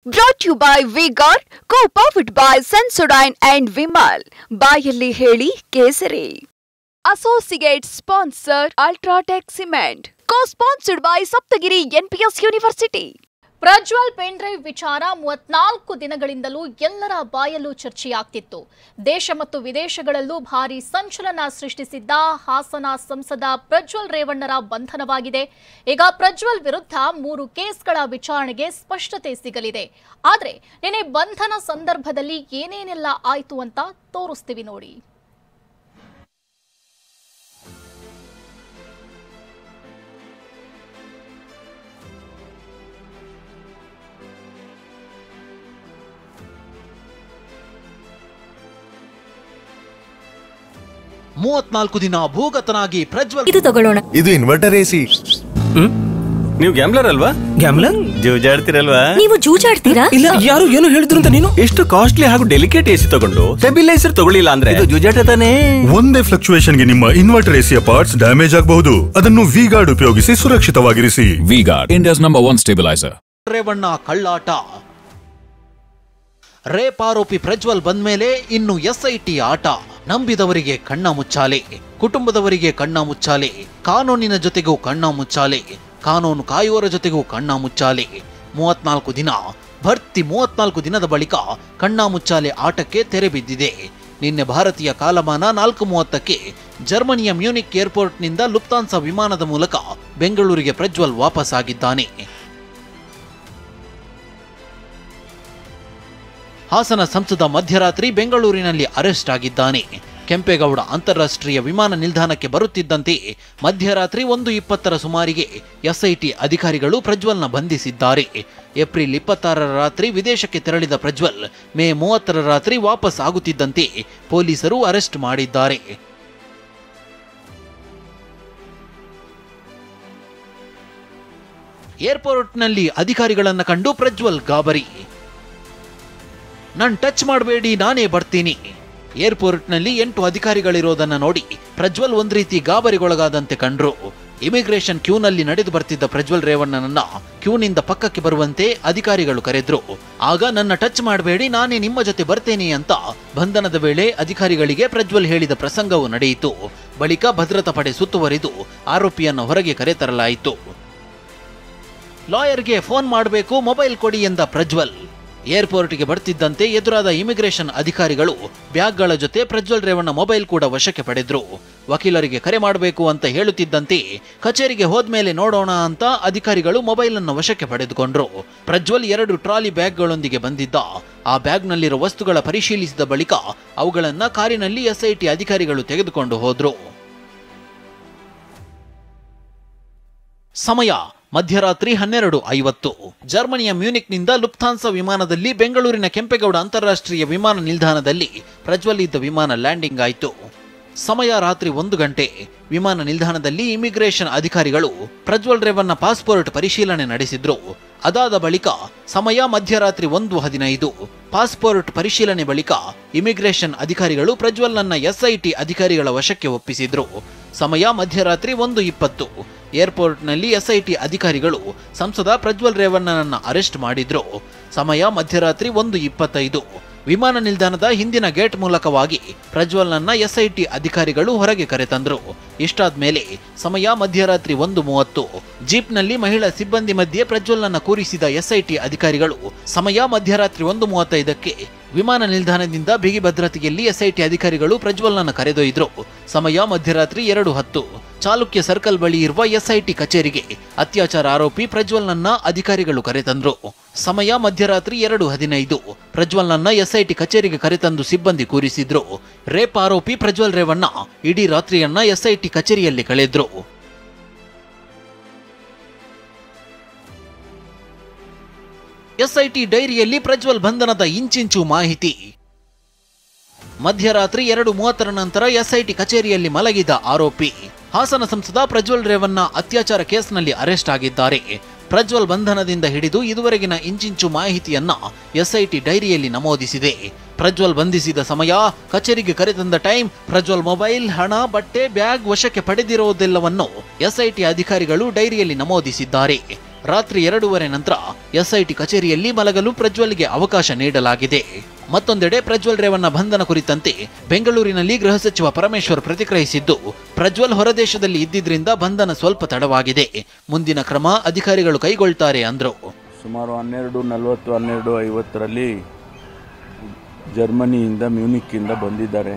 Brought to you by V-Guard, co-powered by Sensodyne and Vimal. ಬಾಯಲ್ಲಿ ಹೇಳಿ ಕೇಸರಿ. Associate sponsor Ultratech Cement. Co-sponsored by Saptagiri NPS University. Prajwal pen drive ವಿಚಾರ 34 ದಿನಗಳಿಂದಲೂ ಎಲ್ಲರ ಬಾಯಲ್ಲೂ ಚರ್ಚೆಯಾಗ್ತಿತ್ತು. ದೇಶ ಮತ್ತು ವಿದೇಶಗಳಲ್ಲೂ ಭಾರಿ ಸಂಚಲನ ಸೃಷ್ಟಿಸಿದ್ದ ಹಾಸನ ಸಂಸದ ಪ್ರಜ್ವಲ್ ರೇವಣ್ಣರ ಬಂಧನವಾಗಿದೆ. ಈಗ ಪ್ರಜ್ವಲ್ ವಿರುದ್ಧ 3 ಕೇಸ್ಗಳ ವಿಚಾರಣೆಗೆ ಸ್ಪಷ್ಟತೆ ಸಿಗಲಿದೆ. ಆದರೆ ನಿನ್ನೆ ಬಂಧನ ಸಂದರ್ಭದಲ್ಲಿ ಏನೇನೆಲ್ಲ ಆಯಿತು ಅಂತ ತೋರಿಸ್ತೀವಿ ನೋಡಿ. ದಿನ ಭೂಗತನಾಗಿ ಪ್ರಜ್ವಲ್ ಇದು ತಗೊಳ್ಳೋಣ. ಇದು ಇನ್ವರ್ಟರ್ ಎಸಿ. ನೀವು ಗ್ಯಾಮ್ಲರ್ ಅಲ್ವಾ? ಗ್ಯಾಮ್ಲರ್ ಜೂಜಾಡ್ತಿರಲ್ವಾ? ನೀವು ಜೂಜಾಡ್ತೀರಾ? ಇಲ್ಲ, ಯಾರು ಏನು ಹೇಳಿದ್ರು ಅಂತ ನೀನು ಎಷ್ಟು ಕಾಸ್ಟ್ಲಿ ಹಾಗೂ ಡೆಲಿಕೇಟ್ ಎಸಿ ತಗೊಂಡು ಸ್ಟೆಬಿಲೈಸರ್ ತಗೊಳ್ಳಿಲ್ಲ ಅಂದ್ರೆ ಇದು ಜೂಜಾಟ ತಾನೇ. ಒಂದೇ ಫ್ಲಕ್ಚುಯೇಷನ್ ಗೆ ನಿಮ್ಮ ಇನ್ವರ್ಟರ್ ಎಸಿಯ ಪಾರ್ಟ್ಸ್ ಡ್ಯಾಮೇಜ್ ಆಗಬಹುದು. ಅದನ್ನು ವಿ-ಗಾರ್ಡ್ ಉಪಯೋಗಿಸಿ ಸುರಕ್ಷಿತವಾಗಿರಿಸಿ. V Guard, India's number 1 stabiliser. Revanna ಕಳ್ಳಾಟ. ರೇಪ್ ಆರೋಪಿ ಪ್ರಜ್ವಲ್ ಬಂದ್ಮೇಲೆ ಇನ್ನು ಎಸ್ಐಟಿ ಆಟ. ನಂಬಿದವರಿಗೆ ಕಣ್ಣ ಮುಚ್ಚಾಲೆ, ಕುಟುಂಬದವರಿಗೆ ಕಣ್ಣ ಮುಚ್ಚಾಲೆ, ಕಾನೂನಿನ ಜೊತೆಗೂ ಕಣ್ಣ ಮುಚ್ಚಾಲೆ, ಕಾನೂನು ಕಾಯುವವರ ಜೊತೆಗೂ ಕಣ್ಣ ಮುಚ್ಚಾಲೆ. 34 ದಿನ ಭರ್ತಿ. 34 ದಿನದ ಬಳಿಕ ಕಣ್ಣ ಮುಚ್ಚಾಲೆ ಆಟಕ್ಕೆ ತೆರೆ ಬಿದ್ದಿದೆ. ನಿನ್ನೆ ಭಾರತೀಯ ಕಾಲಮಾನ 4:30ಕ್ಕೆ ಜರ್ಮನಿಯ ಮ್ಯೂನಿಕ್ ಏರ್ಪೋರ್ಟ್ನಿಂದ ಲುಫ್ತಾನ್ಸಾ ವಿಮಾನದ ಮೂಲಕ ಬೆಂಗಳೂರಿಗೆ ಪ್ರಜ್ವಲ್ ವಾಪಸ್ ಆಗಿದ್ದಾನೆ. ಹಾಸನ ಸಂಸದ ಮಧ್ಯರಾತ್ರಿ ಬೆಂಗಳೂರಿನಲ್ಲಿ ಅರೆಸ್ಟ್ ಆಗಿದ್ದಾನೆ. ಕೆಂಪೇಗೌಡ ಅಂತಾರಾಷ್ಟ್ರೀಯ ವಿಮಾನ ನಿಲ್ದಾಣಕ್ಕೆ ಬರುತ್ತಿದ್ದಂತೆ ಮಧ್ಯರಾತ್ರಿ 1:20ರ ಸುಮಾರಿಗೆ ಎಸ್ಐಟಿ ಅಧಿಕಾರಿಗಳು ಪ್ರಜ್ವಲ್ನ ಬಂಧಿಸಿದ್ದಾರೆ. ಏಪ್ರಿಲ್ 26ರ ರಾತ್ರಿ ವಿದೇಶಕ್ಕೆ ತೆರಳಿದ ಪ್ರಜ್ವಲ್ ಮೇ 30ರ ರಾತ್ರಿ ವಾಪಸ್ ಆಗುತ್ತಿದ್ದಂತೆ ಪೊಲೀಸರು ಅರೆಸ್ಟ್ ಮಾಡಿದ್ದಾರೆ. ಏರ್ಪೋರ್ಟ್ನಲ್ಲಿ ಅಧಿಕಾರಿಗಳನ್ನ ಕಂಡು ಪ್ರಜ್ವಲ್ ಗಾಬರಿ. ನಾನು ಟಚ್ ಮಾಡಬೇಡಿ, ನಾನೇ ಬರ್ತೀನಿ. ಏರ್ಪೋರ್ಟ್ನಲ್ಲಿ 8 ಅಧಿಕಾರಿಗಳಿರೋದನ್ನ ನೋಡಿ ಪ್ರಜ್ವಲ್ ಒಂದ್ ರೀತಿ ಗಾಬರಿಗೊಳಗಾದಂತೆ ಕಂಡ್ರು. ಇಮಿಗ್ರೇಷನ್ ಕ್ಯೂನಲ್ಲಿ ನಡೆದು ಬರ್ತಿದ್ದ ಪ್ರಜ್ವಲ್ ರೇವಣ್ಣನನ್ನ ಕ್ಯೂನಿಂದ ಪಕ್ಕಕ್ಕೆ ಬರುವಂತೆ ಅಧಿಕಾರಿಗಳು ಕರೆದ್ರು. ಆಗ ನನ್ನ ಟಚ್ ಮಾಡಬೇಡಿ, ನಾನೇ ನಿಮ್ಮ ಜೊತೆ ಬರ್ತೇನೆ ಅಂತ ಬಂಧನದ ವೇಳೆ ಅಧಿಕಾರಿಗಳಿಗೆ ಪ್ರಜ್ವಲ್ ಹೇಳಿದ ಪ್ರಸಂಗವು ನಡೆಯಿತು. ಬಳಿಕ ಭದ್ರತಾ ಪಡೆ ಸುತ್ತುವರಿದು ಆರೋಪಿಯನ್ನು ಹೊರಗೆ ಕರೆತರಲಾಯಿತು. ಲಾಯರ್ಗೆ ಫೋನ್ ಮಾಡಬೇಕು, ಮೊಬೈಲ್ ಕೊಡಿ ಎಂದ ಪ್ರಜ್ವಲ್. ಏರ್ಪೋರ್ಟ್ಗೆ ಬರ್ತಿದ್ದಂತೆ ಎದುರಾದ ಇಮಿಗ್ರೇಷನ್ ಅಧಿಕಾರಿಗಳು ಬ್ಯಾಗ್ಗಳ ಜೊತೆ ಪ್ರಜ್ವಲ್ ರೇವಣ್ಣ ಮೊಬೈಲ್ ಕೂಡ ವಶಕ್ಕೆ ಪಡೆದ್ರು. ವಕೀಲರಿಗೆ ಕರೆ ಮಾಡಬೇಕು ಅಂತ ಹೇಳುತ್ತಿದ್ದಂತೆ ಕಚೇರಿಗೆ ಹೋದ್ಮೇಲೆ ನೋಡೋಣ ಅಂತ ಅಧಿಕಾರಿಗಳು ಮೊಬೈಲ್ ಅನ್ನು ವಶಕ್ಕೆ ಪಡೆದುಕೊಂಡ್ರು. ಪ್ರಜ್ವಲ್ 2 ಟ್ರಾಲಿ ಬ್ಯಾಗ್ಗಳೊಂದಿಗೆ ಬಂದಿದ್ದ. ಆ ಬ್ಯಾಗ್ನಲ್ಲಿರೋ ವಸ್ತುಗಳ ಪರಿಶೀಲಿಸಿದ ಬಳಿಕ ಅವುಗಳನ್ನ ಕಾರಿನಲ್ಲಿ ಎಸ್ಐಟಿ ಅಧಿಕಾರಿಗಳು ತೆಗೆದುಕೊಂಡು ಹೋದ್ರು. ಸಮಯ ಮಧ್ಯರಾತ್ರಿ 12:50. ಜರ್ಮನಿಯ ಮ್ಯೂನಿಕ್ನಿಂದ ಲುಫ್ತಾನ್ಸಾ ವಿಮಾನದಲ್ಲಿ ಬೆಂಗಳೂರಿನ ಕೆಂಪೇಗೌಡ ಅಂತಾರಾಷ್ಟ್ರೀಯ ವಿಮಾನ ನಿಲ್ದಾಣದಲ್ಲಿ ಪ್ರಜ್ವಲ್ ಇದ್ದ ವಿಮಾನ ಲ್ಯಾಂಡಿಂಗ್ ಆಯಿತು. ಸಮಯ ರಾತ್ರಿ 1 ಗಂಟೆ. ವಿಮಾನ ನಿಲ್ದಾಣದಲ್ಲಿ ಇಮಿಗ್ರೇಷನ್ ಅಧಿಕಾರಿಗಳು ಪ್ರಜ್ವಲ್ ರೇವಣ್ಣ ಪಾಸ್ಪೋರ್ಟ್ ಪರಿಶೀಲನೆ ನಡೆಸಿದ್ರು. ಅದಾದ ಬಳಿಕ ಸಮಯ ಮಧ್ಯರಾತ್ರಿ 1:15. ಪಾಸ್ಪೋರ್ಟ್ ಪರಿಶೀಲನೆ ಬಳಿಕ ಇಮಿಗ್ರೇಷನ್ ಅಧಿಕಾರಿಗಳು ಪ್ರಜ್ವಲ್ನನ್ನ ಎಸ್ಐಟಿ ಅಧಿಕಾರಿಗಳ ವಶಕ್ಕೆ ಒಪ್ಪಿಸಿದ್ರು. ಸಮಯ ಮಧ್ಯರಾತ್ರಿ 1:20. ಏರ್ಪೋರ್ಟ್ನಲ್ಲಿ ಎಸ್ಐಟಿ ಅಧಿಕಾರಿಗಳು ಸಂಸದ ಪ್ರಜ್ವಲ್ ರೇವಣ್ಣನನ್ನ ಅರೆಸ್ಟ್ ಮಾಡಿದ್ರು. ಸಮಯ ಮಧ್ಯರಾತ್ರಿ 1:25. ವಿಮಾನ ನಿಲ್ದಾಣದ ಹಿಂದಿನ ಗೇಟ್ ಮೂಲಕವಾಗಿ ಪ್ರಜ್ವಲ್ನನ್ನ ಎಸ್ಐಟಿ ಅಧಿಕಾರಿಗಳು ಹೊರಗೆ ಕರೆತಂದ್ರು. ಇಷ್ಟಾದ್ಮೇಲೆ ಸಮಯ ಮಧ್ಯರಾತ್ರಿ 1:30. ಜೀಪ್ನಲ್ಲಿ ಮಹಿಳಾ ಸಿಬ್ಬಂದಿ ಮಧ್ಯೆ ಪ್ರಜ್ವಲ್ನನ್ನ ಕೂರಿಸಿದ ಎಸ್ಐಟಿ ಅಧಿಕಾರಿಗಳು ಸಮಯ ಮಧ್ಯರಾತ್ರಿ 1:35ಕ್ಕೆ ವಿಮಾನ ನಿಲ್ದಾಣದಿಂದ ಬಿಗಿ ಭದ್ರತೆಯಲ್ಲಿ ಎಸ್ಐಟಿ ಅಧಿಕಾರಿಗಳು ಪ್ರಜ್ವಲ್ನನ್ನ ಕರೆದೊಯ್ದ್ರು. ಸಮಯ ಮಧ್ಯರಾತ್ರಿ 2:10. ಚಾಲುಕ್ಯ ಸರ್ಕಲ್ ಬಳಿ ಇರುವ ಎಸ್ಐಟಿ ಕಚೇರಿಗೆ ಅತ್ಯಾಚಾರ ಆರೋಪಿ ಪ್ರಜ್ವಲ್ನನ್ನ ಅಧಿಕಾರಿಗಳು ಕರೆತಂದ್ರು. ಸಮಯ ಮಧ್ಯರಾತ್ರಿ 2:15. ಪ್ರಜ್ವಲ್ನನ್ನ ಎಸ್ಐಟಿ ಕಚೇರಿಗೆ ಕರೆತಂದು ಸಿಬ್ಬಂದಿ ಕೂರಿಸಿದ್ರು. ರೇಪ್ ಆರೋಪಿ ಪ್ರಜ್ವಲ್ ರೇವಣ್ಣ ಇಡೀ ರಾತ್ರಿಯನ್ನ ಎಸ್ಐಟಿ ಕಚೇರಿಯಲ್ಲಿ ಕಳೆದ್ರು. ಎಸ್ಐಟಿ ಡೈರಿಯಲ್ಲಿ ಪ್ರಜ್ವಲ್ ಬಂಧನದ ಇಂಚಿಂಚು ಮಾಹಿತಿ. ಮಧ್ಯರಾತ್ರಿ 2:30ರ ನಂತರ ಎಸ್ಐಟಿ ಕಚೇರಿಯಲ್ಲಿ ಮಲಗಿದ ಆರೋಪಿ ಹಾಸನ ಸಂಸದ ಪ್ರಜ್ವಲ್ ರೇವಣ್ಣ ಅತ್ಯಾಚಾರ ಕೇಸ್ನಲ್ಲಿ ಅರೆಸ್ಟ್ ಆಗಿದ್ದಾರೆ. ಪ್ರಜ್ವಲ್ ಬಂಧನದಿಂದ ಹಿಡಿದು ಇದುವರೆಗಿನ ಇಂಚಿಂಚು ಮಾಹಿತಿಯನ್ನ ಎಸ್ಐಟಿ ಡೈರಿಯಲ್ಲಿ ನಮೂದಿಸಿದೆ. ಪ್ರಜ್ವಲ್ ಬಂಧಿಸಿದ ಸಮಯ, ಕಚೇರಿಗೆ ಕರೆತಂದ ಟೈಮ್, ಪ್ರಜ್ವಲ್ ಮೊಬೈಲ್, ಹಣ, ಬಟ್ಟೆ, ಬ್ಯಾಗ್ ವಶಕ್ಕೆ ಪಡೆದಿರುವುದೆಲ್ಲವನ್ನು ಎಸ್ಐಟಿ ಅಧಿಕಾರಿಗಳು ಡೈರಿಯಲ್ಲಿ ನಮೂದಿಸಿದ್ದಾರೆ. ರಾತ್ರಿ 2:30 ನಂತರ ಎಸ್ಐಟಿ ಕಚೇರಿಯಲ್ಲಿ ಮಲಗಲು ಪ್ರಜ್ವಲ್ಗೆ ಅವಕಾಶ ನೀಡಲಾಗಿದೆ. ಮತ್ತೊಂದೆಡೆ ಪ್ರಜ್ವಲ್ ರೇವಣ್ಣ ಬಂಧನ ಕುರಿತಂತೆ ಬೆಂಗಳೂರಿನಲ್ಲಿ ಗೃಹ ಸಚಿವ ಪರಮೇಶ್ವರ್ ಪ್ರತಿಕ್ರಿಯಿಸಿದ್ದು, ಪ್ರಜ್ವಲ್ ಹೊರದೇಶದಲ್ಲಿ ಇದ್ದಿದ್ರಿಂದ ಬಂಧನ ಸ್ವಲ್ಪ ತಡವಾಗಿದೆ, ಮುಂದಿನ ಕ್ರಮ ಅಧಿಕಾರಿಗಳು ಕೈಗೊಳ್ತಾರೆ ಅಂದ್ರು. ಸುಮಾರು 12:50 ಜರ್ಮನಿಯಿಂದ ಮ್ಯೂನಿಕ್ಕಿಂದ ಬಂದಿದ್ದಾರೆ.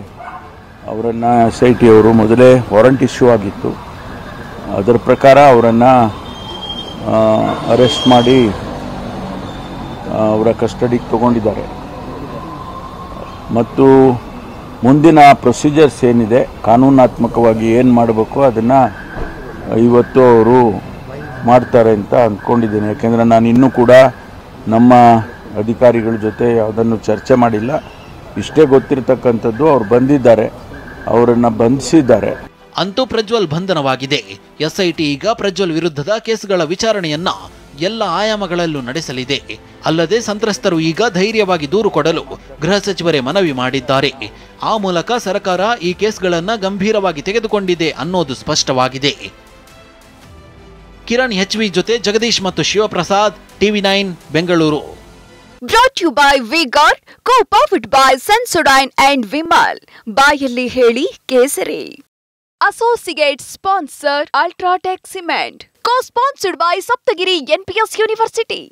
ಅವರನ್ನು SIT ಅವರು ಮೊದಲೇ ವಾರಂಟ್ ಇಶ್ಯೂ ಆಗಿತ್ತು. ಅದರ ಪ್ರಕಾರ ಅವರನ್ನು ಅರೆಸ್ಟ್ ಮಾಡಿ ಅವರ ಕಸ್ಟಡಿಗೆ ತಗೊಂಡಿದ್ದಾರೆ. ಮತ್ತು ಮುಂದಿನ ಪ್ರೊಸೀಜರ್ಸ್ ಏನಿದೆ, ಕಾನೂನಾತ್ಮಕವಾಗಿ ಏನು ಮಾಡಬೇಕು ಅದನ್ನು ಇವತ್ತು ಅವರು ಮಾಡ್ತಾರೆ ಅಂತ ಅಂದ್ಕೊಂಡಿದ್ದೇನೆ. ಯಾಕೆಂದರೆ ನಾನು ಇನ್ನೂ ಕೂಡ ನಮ್ಮ ಅಧಿಕಾರಿಗಳ ಜೊತೆ ಯಾವುದನ್ನು ಚರ್ಚೆ ಮಾಡಿಲ್ಲ. ಇಷ್ಟೇ ಗೊತ್ತಿರತಕ್ಕಂಥದ್ದು, ಅವ್ರು ಬಂದಿದ್ದಾರೆ, ಅವರನ್ನು ಬಂಧಿಸಿದ್ದಾರೆ. ಅಂತೂ ಪ್ರಜ್ವಲ್ ಬಂಧನವಾಗಿದೆ. ಎಸ್ಐಟಿ ಈಗ ಪ್ರಜ್ವಲ್ ವಿರುದ್ಧದ ಕೇಸ್ಗಳ ವಿಚಾರಣೆಯನ್ನ ಎಲ್ಲ ಆಯಾಮಗಳಲ್ಲೂ ನಡೆಸಲಿದೆ. ಅಲ್ಲದೆ ಸಂತ್ರಸ್ತರು ಈಗ ಧೈರ್ಯವಾಗಿ ದೂರು ಕೊಡಲು ಗೃಹ ಸಚಿವರೇ ಮನವಿ ಮಾಡಿದ್ದಾರೆ. ಆ ಮೂಲಕ ಸರ್ಕಾರ ಈ ಕೇಸ್ಗಳನ್ನ ಗಂಭೀರವಾಗಿ ತೆಗೆದುಕೊಂಡಿದೆ ಅನ್ನೋದು ಸ್ಪಷ್ಟವಾಗಿದೆ. ಕಿರಣ್ HV ಜೊತೆ ಜಗದೀಶ್ ಮತ್ತು Shivaprasad, TV9 Bengaluru. Brought to you by V-Guard, co-powered by Sensodyne and Vimal. ಬಾಯಲ್ಲಿ ಹೇಳಿ ಕೇಸರಿ. Associate sponsor Ultratech Cement. Co-sponsored by Saptagiri NPS University.